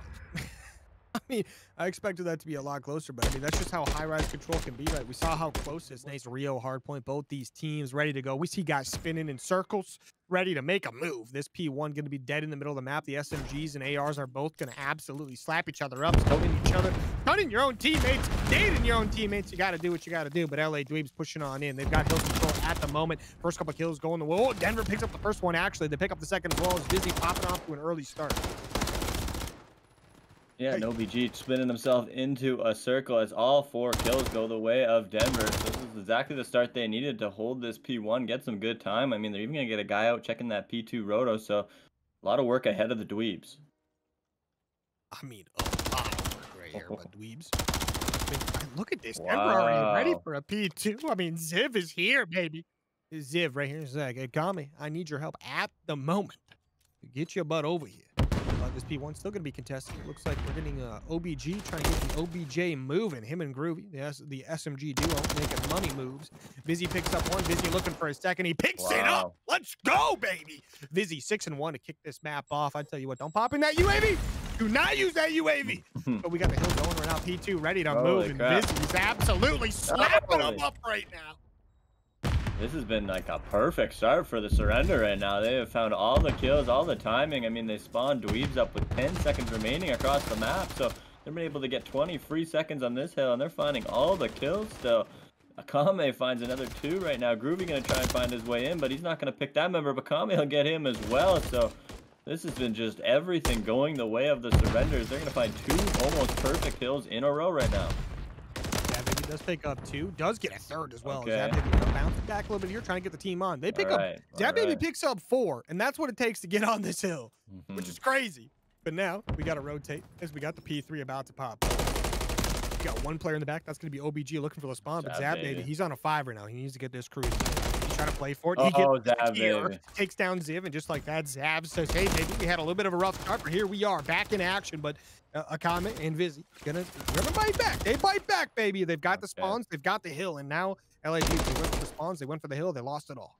I mean, I expected that to be a lot closer, but I mean, that's just how high-rise control can be, right? We saw how close this nice Rio hardpoint, both these teams ready to go. We see guys spinning in circles, ready to make a move. This P1 going to be dead in the middle of the map. The SMGs and ARs are both going to absolutely slap each other up, stoning each other, cutting your own teammates, dating your own teammates. You got to do what you got to do, but LA Dweebs pushing on in. They've got hill control at the moment. First couple kills going the wall. Denver picks up the first one, actually. They pick up the second as well. As Busy popping off to an early start. Yeah, no BG spinning himself into a circle as all 4 kills go the way of Denver. So this is exactly the start they needed to hold this P1, get some good time. I mean, they're even going to get a guy out checking that P2 roto, so a lot of work ahead of the Dweebs. I mean, a lot of work right here, but Dweebs. I mean, look at this. Denver already ready for a P2. I mean, Ziv is here, baby. Ziv right here is like, hey, Kami, I need your help at the moment to get your butt over here. This P1 still going to be contested. It looks like we're getting OBG trying to get the OBJ moving. Him and Groovy, the SMG duo, making money moves. Vizzy picks up one. Vizzy looking for a second. He picks it up. Let's go, baby. Vizzy 6-1 to kick this map off. I tell you what, don't pop in that UAV. Do not use that UAV. But we got the hill going right now. P2 ready to move. And Vizzy's absolutely slapping him up right now. This has been like a perfect start for the Surrender right now. They have found all the kills, all the timing. I mean, they spawned Dweebs up with 10 seconds remaining across the map. So they've been able to get 20 free seconds on this hill, and they're finding all the kills still. Akame finds another 2 right now. Groovy going to try and find his way in, but he's not going to pick that member. But Akame will get him as well. So this has been just everything going the way of the Surrenders. They're going to find 2 almost perfect kills in a row right now. Does pick up 2, does get a 3rd as well. Okay. Zab Baby bounces back a little bit here, trying to get the team on. They pick up, Zab Baby picks up 4, and that's what it takes to get on this hill, which is crazy. But now we got to rotate as we got the P3 about to pop. We got 1 player in the back. That's going to be OBG looking for the spawn, but Zab Baby, he's on a 5 right now. He needs to get this crew. He's trying to play for it. He gets here, takes down Ziv, and just like that, Zab says, hey, baby, we had a little bit of a rough start, but here we are back in action. But Akame and Vizzy gonna bite back. They bite back, baby. They've got the spawns, they've got the hill, and now LAG, they went for the spawns, they went for the hill, they lost it all.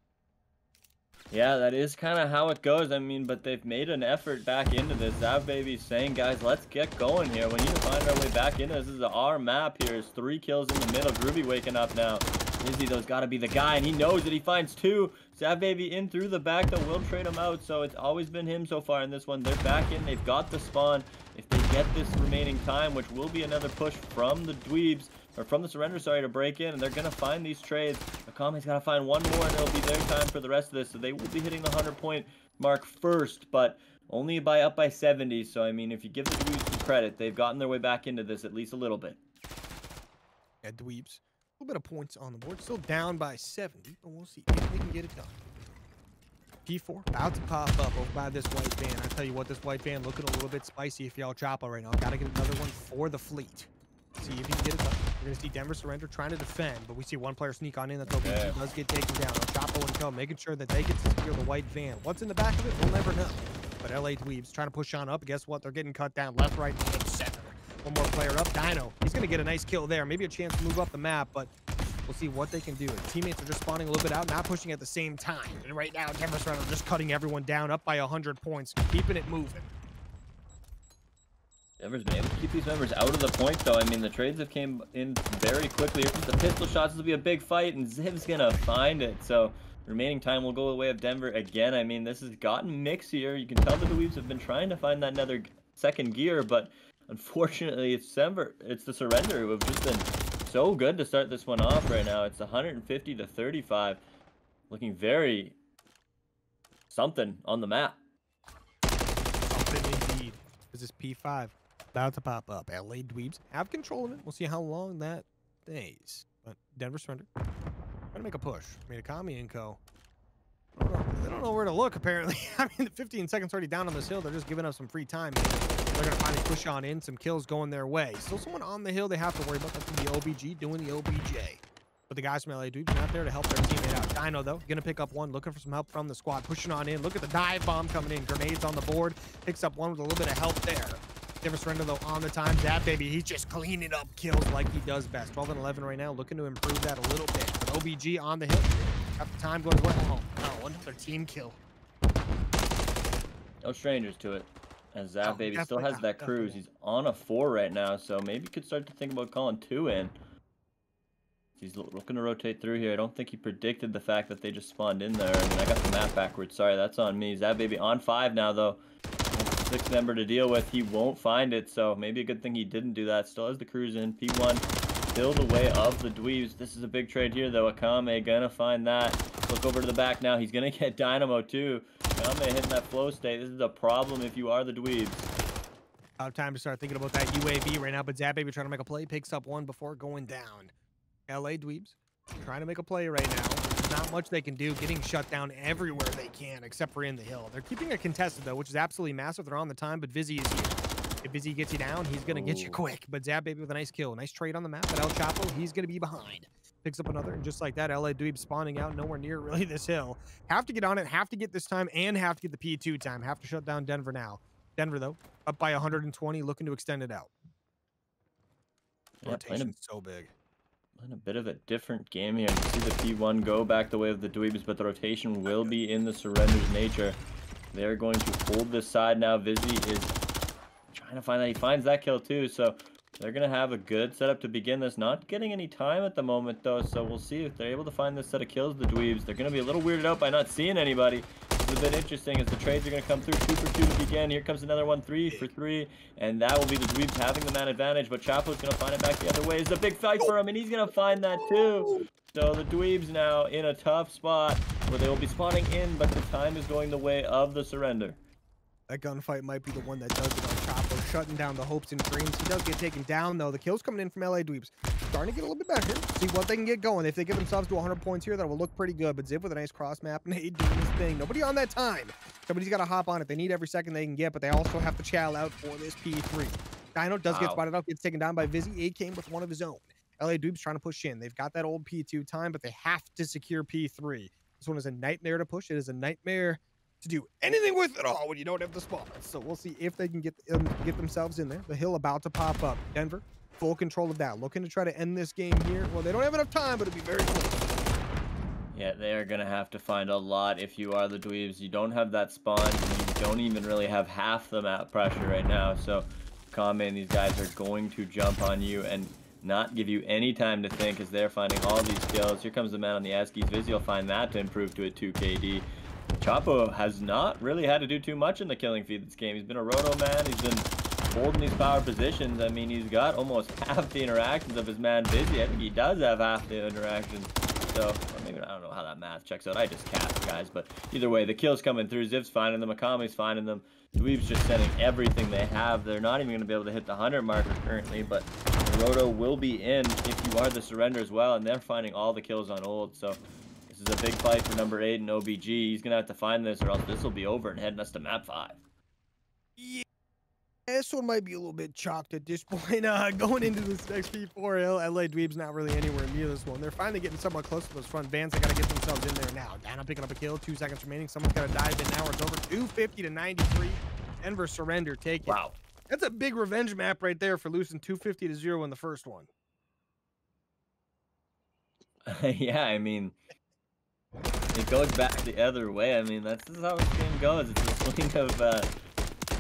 Yeah, that is kind of how it goes. I mean, but they've made an effort back into this. Zav Baby's saying, guys, let's get going here. We need to find our way back into this. This is our map here. There's 3 kills in the middle. Groovy waking up now. Izzy, though's got to be the guy, and he knows that he finds 2. Zav Baby in through the back, though, will trade him out. So it's always been him so far in this one. They're back in. They've got the spawn. If they get this remaining time, which will be another push from the Dweebs, or from the Surrender, sorry, to break in, and they're going to find these trades. Akame's got to find 1 more, and it'll be their time for the rest of this. So they will be hitting the 100-point mark first, but only up by 70. So, I mean, if you give the Dweebs some credit, they've gotten their way back into this at least a little bit. Yeah, Dweebs. A little bit of points on the board. Still down by 70, but we'll see if they can get it done. P4 about to pop up over by this white van. I tell you what, this white van looking a little bit spicy if y'all chopper right now. Gotta get another one for the fleet. See if he can get it done. We're gonna see Denver Surrender trying to defend, but we see 1 player sneak on in. That's OBG does get taken down. Chapo and Co making sure that they get to secure the white van. What's in the back of it, we'll never know. But LA Dweebs trying to push on up. Guess what? They're getting cut down left, right, and center. 1 more player up. Dino. He's gonna get a nice kill there. Maybe a chance to move up the map, but we'll see what they can do. Teammates are just spawning a little bit out, not pushing at the same time. And right now, Denver Surrender just cutting everyone down, up by 100 points, keeping it moving. Denver's been able to keep these members out of the point, though. I mean, the trades have came in very quickly. Here comes the pistol shots. This will be a big fight, and Ziv's gonna find it. So remaining time will go the way of Denver again. I mean, this has gotten mixier. You can tell the Dweebs have been trying to find that another second gear, but unfortunately, it's the Surrender who have just been so good to start this one off right now. It's 150 to 35. Looking very something on the map. Something indeed. This is P5 about to pop up. LA Dweebs have control of it. We'll see how long that stays. But Denver Surrender gonna make a push. I mean, Akame and Co. They don't know where to look, apparently. I mean, the 15 seconds already down on this hill. They're just giving us some free time. They're going to finally push on in. Some kills going their way. Still someone on the hill they have to worry about. That's going to be OBG doing the OBJ. But the guys from LA Dweebs are not there to help their teammate out. Dino, though, going to pick up 1. Looking for some help from the squad. Pushing on in. Look at the dive bomb coming in. Grenades on the board. Picks up 1 with a little bit of help there. Denver Surrender, though, on the time. That baby, he's just cleaning up kills like he does best. 12 and 11 right now. Looking to improve that a little bit. But OBG on the hill. Got the time going well. Oh, no, another team kill. No strangers to it. As Zap Baby still definitely, has that definitely cruise. He's on a 4 right now, so maybe could start to think about calling 2 in. He's looking to rotate through here. I don't think he predicted the fact that they just spawned in there. I mean, I got the map backwards. Sorry, that's on me. Zap Baby on 5 now, though. 6 member to deal with. He won't find it, so maybe a good thing he didn't do that. Still has the cruise in. P1 still the way of the Dweebs. This is a big trade here, though. Akame gonna find that. Look over to the back now. He's gonna get Dynamo, too. Akame hitting that flow state. This is a problem if you are the Dweebs. Time to start thinking about that UAV right now, but Zap Baby trying to make a play, picks up one before going down. LA Dweebs trying to make a play right now. There's not much they can do, getting shut down everywhere they can, except for in the hill. They're keeping it contested, though, which is absolutely massive. They're on the time, but Vizzy is here. If Vizzy gets you down, he's going to get you quick. But Zap Baby with a nice kill. Nice trade on the map, but El Chapo, he's going to be behind. Picks up another, and just like that, LA Dweebs spawning out nowhere near really this hill. Have to get on it, have to get this time, and have to get the P2 time. Have to shut down Denver now. Denver, though, up by 120, looking to extend it out. Yeah, Rotation's so big. In a bit of a different game here. You see the P1 go back the way of the Dweebs, but the rotation will be in the surrender's nature. They're going to hold this side now. Vizzy is trying to find that. He finds that kill too, so they're going to have a good setup to begin this. Not getting any time at the moment, though, so we'll see if they're able to find this set of kills, the Dweebs. They're going to be a little weirded out by not seeing anybody. It's a bit interesting as the trades are going to come through. 2 for 2 to begin. Here comes another one, 3 for 3, and that will be the Dweebs having the man advantage, but Chapo's going to find it back the other way. It's a big fight for him, and he's going to find that too. So the Dweebs now in a tough spot where they will be spawning in, but the time is going the way of the surrender. That gunfight might be the one that does it on Chapo, shutting down the hopes and dreams. He does get taken down, though. The kills coming in from LA Dweebs. Starting to get a little bit better. See what they can get going. If they give themselves to 100 points here, that will look pretty good. But Ziv with a nice cross map, and doing his thing. Nobody on that time. Somebody's got to hop on it. They need every second they can get, but they also have to chow out for this P3. Dino does get spotted out, gets taken down by Vizzy. A came with one of his own. LA Dweebs trying to push in. They've got that old P2 time, but they have to secure P3. This one is a nightmare to push. It is a nightmare to do anything with it all when you don't have the spawn. So we'll see if they can get themselves in there. The hill about to pop up. Denver, full control of that. Looking to try to end this game here. Well, they don't have enough time, but it'll be very close. Yeah, they are going to have to find a lot if you are the Dweebs. You don't have that spawn, and you don't even really have half the map pressure right now. So Kame and these guys are going to jump on you and not give you any time to think as they're finding all these kills. Here comes the man on the Eskies. Vizzy will find that to improve to a 2 KD. Chapo has not really had to do too much in the killing feed this game. He's been a roto man. He's been holding these power positions. I mean, he's got almost half the interactions of his man Vizzy. I think he does have half the interactions. So, or maybe I don't know how that math checks out. I just cast, guys. But either way, the kills coming through. Ziv's finding them. Akame's finding them. Dweeb's just sending everything they have. They're not even going to be able to hit the 100 marker currently, but the roto will be in if you are the surrender as well, and they're finding all the kills on old. So this is a big fight for number 8 and OBG. He's going to have to find this or else this will be over and heading us to map 5. Yeah, this one might be a little bit chalked at this point. Going into this next P4, LA Dweeb's not really anywhere near this one. They're finally getting somewhat close to those front bands. They got to get themselves in there now. Dano picking up a kill, 2 seconds remaining. Someone's got to dive in now. It's over 250 to 93. Denver surrender, take it. Wow. That's a big revenge map right there for losing 250 to 0 in the first one. Yeah, I mean, it goes back the other way. I mean, this is how this game goes. It's a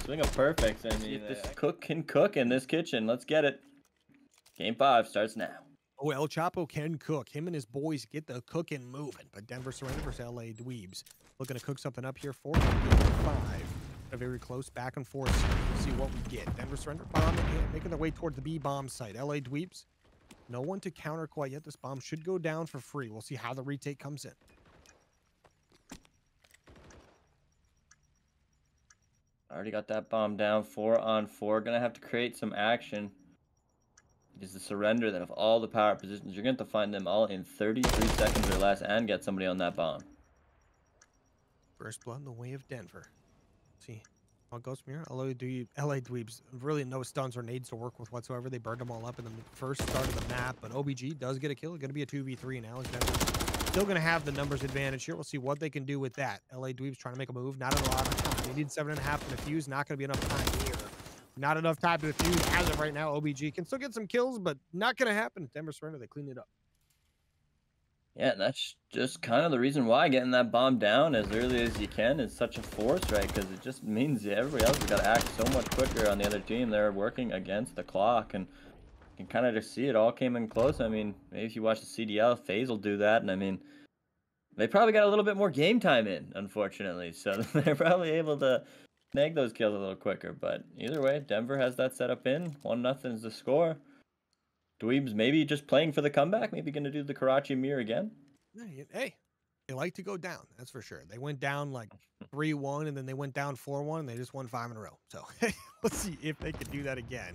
swing of perfects. I mean, this cook can cook in this kitchen. Let's get it. Game 5 starts now. Oh, El Chapo can cook. Him and his boys get the cooking moving. But Denver surrender versus LA Dweebs. Looking to cook something up here for game 5. A very close back and forth. See what we get. Denver surrender bomb making their way towards the B bomb site. LA Dweebs. No one to counter quite yet. This bomb should go down for free. We'll see how the retake comes in. Already got that bomb down. 4 on 4. Gonna have to create some action. It is the surrender that of all the power positions, you're going to have to find them all in 33 seconds or less and get somebody on that bomb. First blood in the way of Denver. See how it goes from here. LA Dweebs, really no stuns or nades to work with whatsoever. They burned them all up in the first start of the map, but OBG does get a kill. It's going to be a 2v3 now. Still going to have the numbers advantage here. We'll see what they can do with that. LA Dweebs trying to make a move. Not a lot of time. They need 7.5 to defuse. Not going to be enough time here. Not enough time to defuse as of right now. OBG can still get some kills, but not going to happen. Denver surrender. They clean it up. Yeah, that's just kind of the reason why getting that bomb down as early as you can is such a force, right? Because it just means everybody else has got to act so much quicker on the other team. They're working against the clock, and you can kind of just see it all came in close. I mean, maybe if you watch the CDL, FaZe will do that, and I mean, they probably got a little bit more game time in, unfortunately, so they're probably able to snag those kills a little quicker. But either way, Denver has that setup in. 1-0 is the score. Dweebs maybe just playing for the comeback, maybe going to do the Karachi mirror again. Hey, they like to go down. That's for sure. They went down like 3-1, and then they went down 4-1, and they just won 5 in a row. So let's see if they can do that again.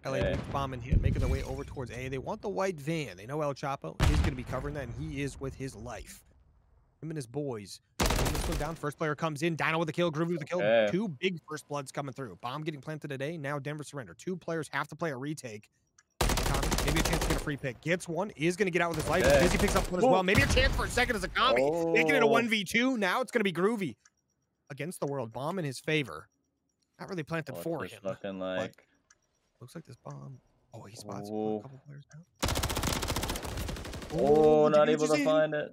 LA Hey. bombing hit, making their way over towards A. They want the white van. They know El Chapo is going to be covering that, and he is with his life. Him and his boys. This one down. First player comes in. Dino with the kill. Groovy with the kill. Okay. 2 big first bloods coming through. Bomb getting planted today. Now Denver surrender. 2 players have to play a retake. Maybe a chance to get a free pick. Gets one. Is going to get out with his life. Okay. Busy picks up one as well. Maybe a chance for a second as a commie. Making it a 1v2. Now it's going to be Groovy against the world. Bomb in his favor. Not really planted for him. Looking like... Looks like this bomb. Oh, he spots a couple players now. Oh, not able to find it.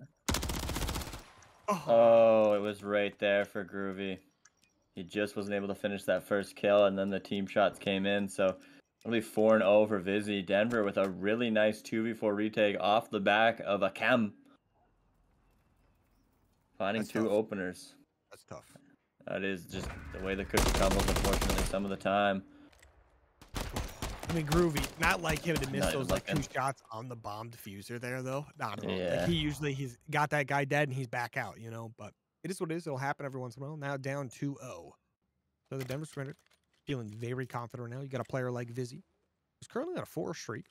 Oh, it was right there for Groovy. He just wasn't able to finish that first kill, and then the team shots came in, so it'll be 4-0 for Vizzy. Denver with a really nice 2v4 retake off the back of a chem. Finding That's 2 tough. openers. That's tough. That is just the way the cookie crumbles, unfortunately, some of the time. I mean, Groovy, not like him to miss Not those like 2 shots on the bomb diffuser there, though. Not at all. Yeah. Like, he's got that guy dead and he's back out, you know. But it is what it is. It'll happen every once in a while. Now down 2-0. So the Denver surrendered. Feeling very confident right now. You got a player like Vizzy, who's currently on a 4 streak.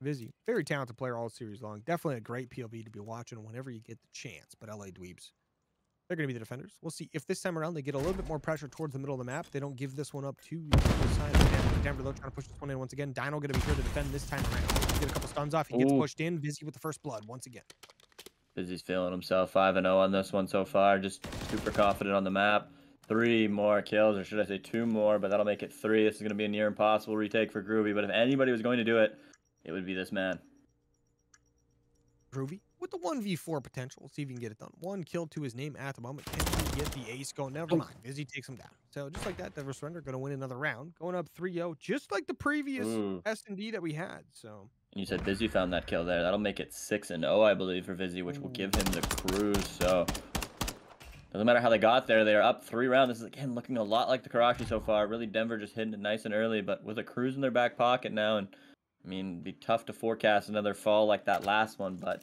Vizzy, very talented player all series long. Definitely a great POV to be watching whenever you get the chance. But LA Dweebs, they're going to be the defenders. We'll see if this time around they get a little bit more pressure towards the middle of the map. They don't give this one up to the side of Denver, though, trying to push this one in once again. Dino going to be here to defend this time around. Get a couple stuns off. He gets pushed in. Vizzy with the first blood once again. Vizzy's feeling himself. 5-0 on this one so far. Just super confident on the map. 3 more kills, or should I say 2 more, but that'll make it 3. This is going to be a near impossible retake for Groovy, but if anybody was going to do it, it would be this man. Groovy with the 1v4 potential. We'll see if he can get it done. 1 kill to his name at the moment. Can he get the ace going? Never mind. Vizzy takes him down. So just like that, Denver surrender going to win another round. Going up 3-0, just like the previous S&D that we had. So. And you said Vizzy found that kill there. That'll make it 6-0, I believe, for Vizzy, which will give him the cruise. So doesn't matter how they got there. They are up 3 rounds. This is, again, looking a lot like the Karachi so far. Really, Denver just hitting it nice and early, but with a cruise in their back pocket now. And, I mean, it'd be tough to forecast another fall like that last one, but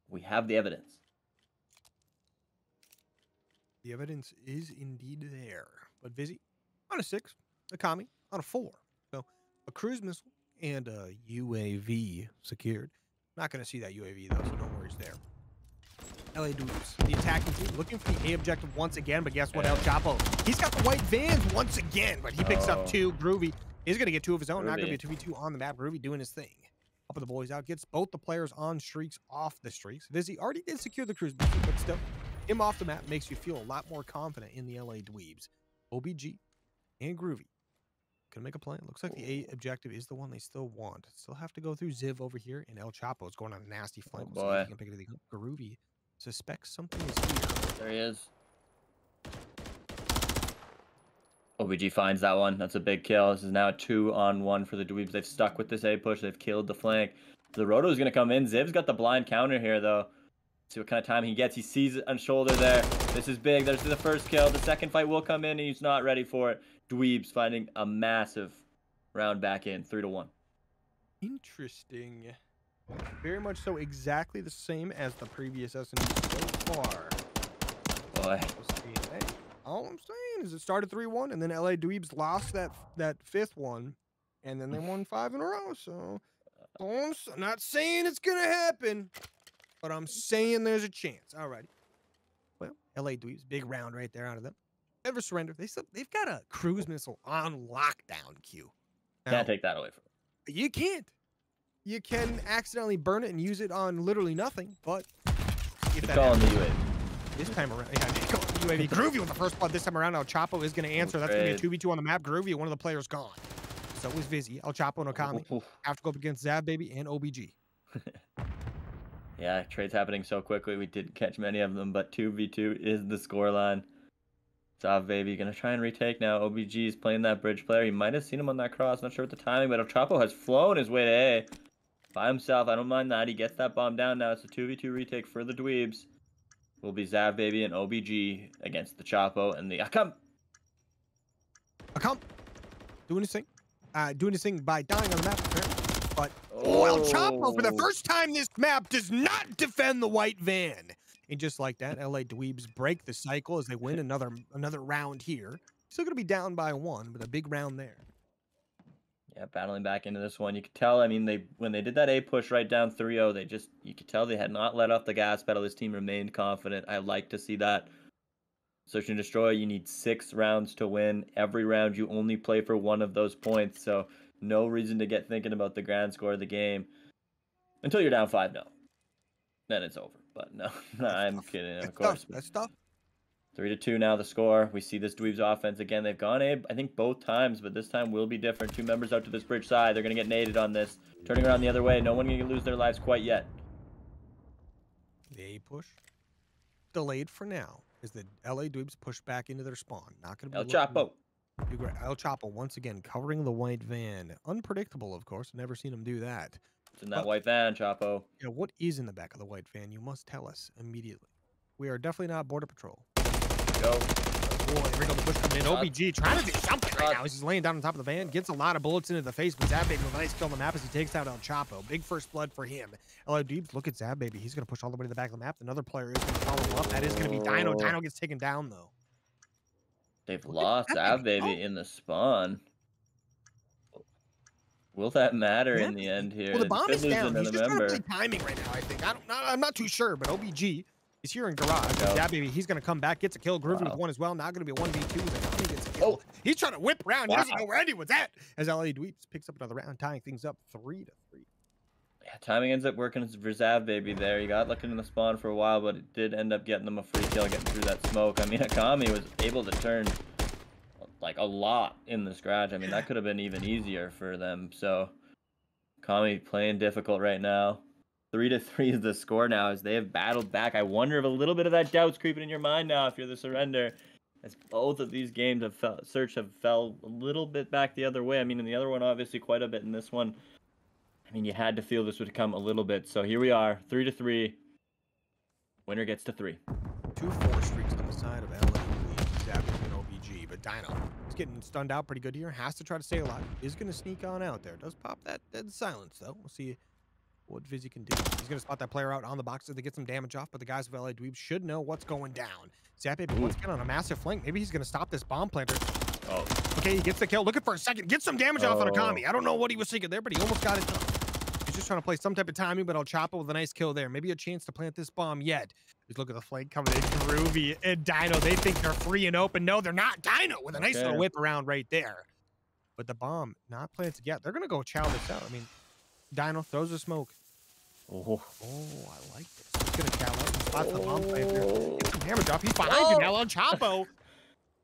we have the evidence. The evidence is indeed there. But Vizzy on a 6, a Kami on a 4. So a cruise missile and a UAV secured. Not going to see that UAV, though, so no worries there. LA Dweebs, the attacking team, looking for the A objective once again, but guess what, El Chapo? He's got the white vans once again, but he picks up 2. Groovy is going to get 2 of his own. Not going to be a 2v2 on the map. Groovy doing his thing. Up with the boys out, gets both the players on streaks off the streaks. Vizzy already did secure the cruise, but still, him off the map makes you feel a lot more confident in the LA Dweebs. OBG and Groovy gonna make a play. Looks like the A objective is the one they still want. Still have to go through Ziv over here, and El Chapo is going on a nasty flank. Oh boy. He can pick it up. Groovy suspects something is here. There he is. OBG finds that one. That's a big kill. This is now a 2-on-1 for the Dweebs. They've stuck with this A push. They've killed the flank. The Roto's going to come in. Ziv's got the blind counter here, though. See what kind of time he gets. He sees it on shoulder there. This is big. There's the first kill. The second fight will come in, and he's not ready for it. Dweebs finding a massive round back in. 3-1. Interesting. Very much so, exactly the same as the previous S&D so far. Boy. All I'm saying is it started 3-1, and then LA Dweebs lost that 5th one, and then they won 5 in a row. So I'm not saying it's gonna happen, but I'm saying there's a chance. Alrighty. Well, LA Dweebs, big round right there out of them. Never surrender. They've got a cruise missile on lockdown, Q. Now, Can't take that away from them. You can't. You can accidentally burn it and use it on literally nothing, but if that calling the UAV. This time around, yeah, UAV. Groovy with the first blood this time around. El Chapo is going to answer. That's going to be a 2v2 on the map. Groovy, one of the players gone. So is Vizzy. El Chapo and Okami have to go up against Zab, baby, and OBG. Yeah, trades happening so quickly. We didn't catch many of them, but 2v2 is the scoreline. Zav baby gonna try and retake now. OBG is playing that bridge player. He might have seen him on that cross. Not sure what the timing, but El Chapo has flown his way to A by himself. I don't mind that. He gets that bomb down now. It's a 2v2 retake for the Dweebs. Will be Zav baby and OBG against the Chapo and the Akam. Akam doing his thing. Doing his thing by dying on the map, apparently. But El Chapo, for the first time this map, does not defend the white van. And just like that, LA Dweebs break the cycle as they win another round here. Still going to be down by 1, but a big round there. Yeah, battling back into this one. You could tell, I mean, when they did that A push right down 3-0, you could tell they had not let off the gas pedal. This team remained confident. I like to see that. Search and destroy, you need 6 rounds to win. Every round you only play for 1 of those points, so no reason to get thinking about the grand score of the game until you're down 5-0. Then it's over. But no, I'm kidding. Of course. That's tough. 3-2 now the score. We see this Dweebs offense again. They've gone A, I think, both times, but this time will be different. 2 members out to this bridge side. They're going to get naded on this. Turning around the other way. No one going to lose their lives quite yet. The A push delayed for now as the LA Dweebs push back into their spawn. Not going to be El Chapo. El Chapo once again covering the white van. Unpredictable, of course. Never seen him do that. It's in that white van, Chapo. Yeah, what is in the back of the white van? You must tell us immediately. We are definitely not Border Patrol. Go. Boy, here we go. The push coming in. OBG trying to do something right now. He's laying down on top of the van. Gets a lot of bullets into the face, but Zab Baby with a nice kill on the map as he takes out El Chapo. Big first blood for him. LA Dweebs, look at Zab Baby. He's going to push all the way to the back of the map. Another player is going to follow him up. That is going to be Dino. Dino gets taken down, though. They've lost Zab Baby in the spawn. Will that matter in the end here? Well, the bomb is down. He's just trying to play timing right now, I think. I'm not too sure, but OBG is here in garage. Yeah, baby, he's going to come back, gets a kill. Groovy with 1 as well. Now going to be a 1v2. He gets a kill. He's trying to whip around. He doesn't know where anyone's at. As LA Dweebs picks up another round, tying things up 3-3. Yeah, timing ends up working for Zav Baby there. He got looking in the spawn for a while, but it did end up getting them a free kill, getting through that smoke. I mean, Akami was able to turn like a lot in the scratch. I mean, that could have been even easier for them. So Akami playing difficult right now. 3-3 is the score now as they have battled back. I wonder if a little bit of that doubt's creeping in your mind now if you're the Surrender, as both of these games have fell a little bit back the other way. I mean, in the other one, obviously quite a bit. In this one, I mean, you had to feel this would come a little bit. So here we are, 3-3. Winner gets to 3. 2 4 streaks on the side of LA, Zab and OBG, but Dino is getting stunned out pretty good here. Has to try to stay alive. Is going to sneak on out there. Does pop that dead silence, though. We'll see what Vizzy can do. He's going to spot that player out on the boxes to get some damage off, but the guys of LA Dweebs should know what's going down. Zap Baby once again on a massive flank. Maybe he's going to stop this bomb planter. Oh. Okay, he gets the kill. Looking for a second. Get some damage off on Akami. I don't know what he was thinking there, but he almost got it done. He's just trying to play some type of timing, but El Chapo with a nice kill there. Maybe a chance to plant this bomb yet. Just look at the flank coming in. Groovy and Dino. They think they're free and open. No, they're not. Dino with a nice little whip around right there. But the bomb not planted yet. They're going to go chow this out. I mean, Dino throws the smoke. Oh, I like this. He's going to chow out and spots the bomb planter. Get some damage off. He's behind you now, El Chapo.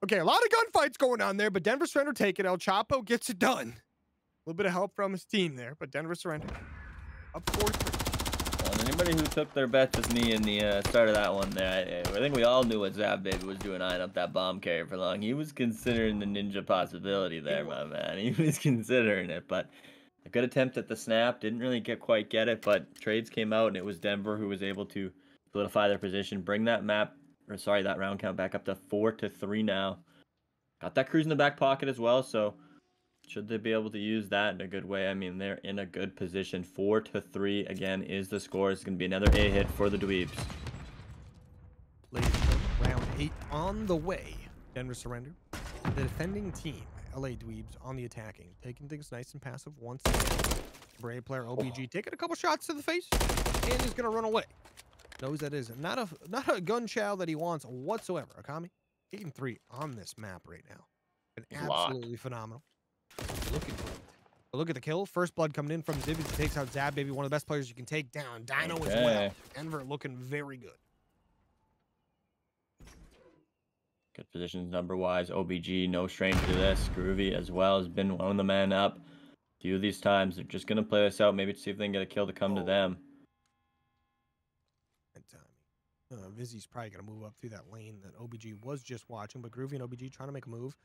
Okay, a lot of gunfights going on there, but Denver Surrender take it. El Chapo gets it done. A little bit of help from his team there, but Denver Surrender up 4-3. Well, anybody who took their bets with me in the start of that one there, I think we all knew what Zab Baby was doing eyeing up that bomb carrier for long. He was considering the ninja possibility there, my man. He was considering it, but a good attempt at the snap. Didn't really quite get it, but trades came out, and it was Denver who was able to solidify their position, bring that that round count back up to 4-3 now. Got that cruise in the back pocket as well, so should they be able to use that in a good way? I mean, they're in a good position. 4-3 again is the score. It's going to be another A hit for the Dweebs. Ladies and gentlemen, round 8 on the way. Denver Surrender. The defending team, LA Dweebs, on the attacking. Taking things nice and passive once again. Brave player OBG taking a couple shots to the face, and he's going to run away. Knows that is not a gun chow that he wants whatsoever. Akami, 8-3 on this map right now. Been absolutely phenomenal. Looking for it. But look at the kill. First blood coming in from Zibby. He takes out Zab Baby, one of the best players you can take down. Dino as well. Denver looking very good. Good positions number-wise. OBG, no stranger to this. Groovy as well has been one of the men up. A few of these times, they're just going to play this out, maybe to see if they can get a kill to come to them. Vizzy's probably going to move up through that lane that OBG was just watching, but Groovy and OBG trying to make a move.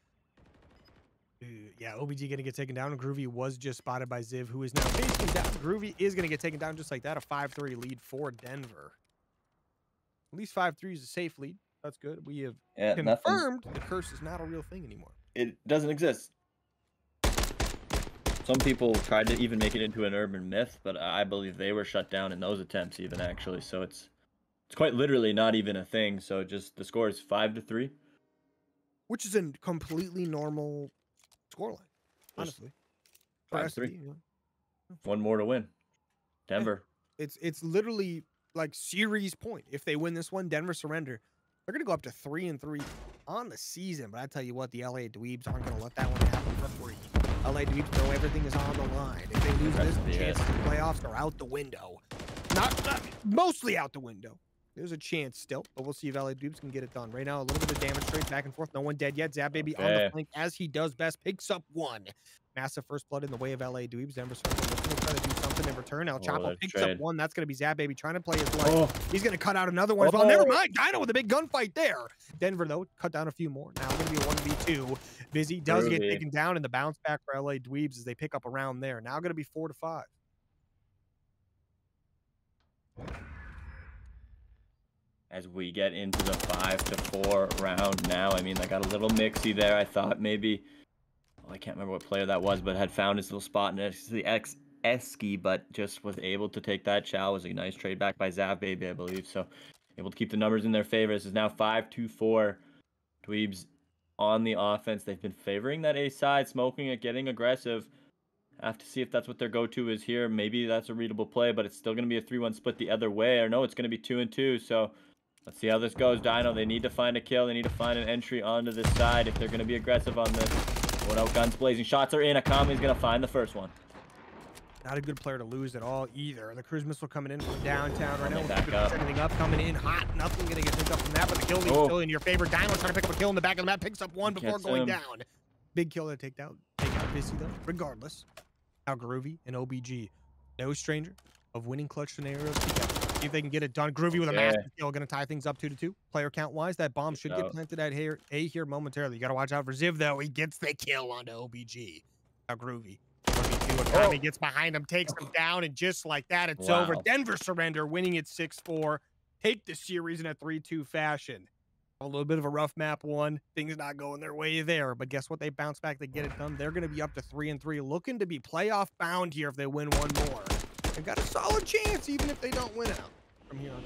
Yeah, OBG going to get taken down. Groovy was just spotted by Ziv, who is now facing down. Groovy is going to get taken down just like that. A 5-3 lead for Denver. At least 5-3 is a safe lead. That's good. We have confirmed the curse is not a real thing anymore. It doesn't exist. Some people tried to even make it into an urban myth, but I believe they were shut down in those attempts even, actually. So it's quite literally not even a thing. So just the score is 5-3. Which is a completely normal scoreline, honestly. 5-3. One more to win. Denver. It's literally like series point. If they win this one, Denver surrender. They're gonna go up to 3-3 on the season. But I tell you what, the LA Dweebs aren't gonna let that one happen for free. LA Dweebs know everything is on the line. If they lose this, the chances of playoffs are out the window. Not mostly out the window. There's a chance still, but we'll see if LA Dweebs can get it done. Right now, a little bit of damage straight back and forth. No one dead yet. Zap Baby on the flank, as he does best, picks up one. Massive first blood in the way of LA Dweebs. Denver's trying to do something in return. El Chapo picks up one. That's going to be Zap Baby trying to play his life. He's going to cut out another one as well. Never mind. Dino with a big gunfight there. Denver, though, cut down a few more. Now going to be a 1v2. Vizzy does get taken down, and the bounce back for LA Dweebs as they pick up a round there. Now going to be 4-5. As we get into the 5-4 round now. I mean, I got a little mixy there. I thought maybe, I can't remember what player that was, but had found his little spot in the Esky, but just was able to take that. Chow was a nice trade back by Zav Baby, I believe. So able to keep the numbers in their favor. This is now 5-4. Dweebs on the offense. They've been favoring that A side, smoking it, getting aggressive. Have to see if that's what their go-to is here. Maybe that's a readable play, but it's still going to be a 3-1 split the other way. Or no, it's going to be 2-2. So let's see how this goes. Dino, they need to find a kill. They need to find an entry onto this side if they're going to be aggressive on this. Going out, guns blazing. Shots are in. Akami's going to find the first one. Not a good player to lose at all either. The cruise missile coming in from downtown right now. Back up. Everything up, coming in hot. Nothing going to get picked up from that, but the kill lead still in your favor. Dino trying to pick up a kill in the back of the map. Picks up one before going down. Big kill to take out Vizzy, though, regardless. Now Groovy and OBG. No stranger of winning clutch scenarios together. See if they can get it done. Groovy with a massive kill, going to tie things up 2-2. Player count wise, that bomb should get planted at A here momentarily. You got to watch out for Ziv, though. He gets the kill onto OBG. Now Groovy. Akami gets behind him, takes him down, and just like that, it's over. Denver surrender, winning it 6-4. Take the series in a 3-2 fashion. A little bit of a rough map one. Things not going their way there. But guess what? They bounce back. They get it done. They're going to be up to 3-3, looking to be playoff bound here if they win one more. They've got a solid chance, even if they don't win out from here on.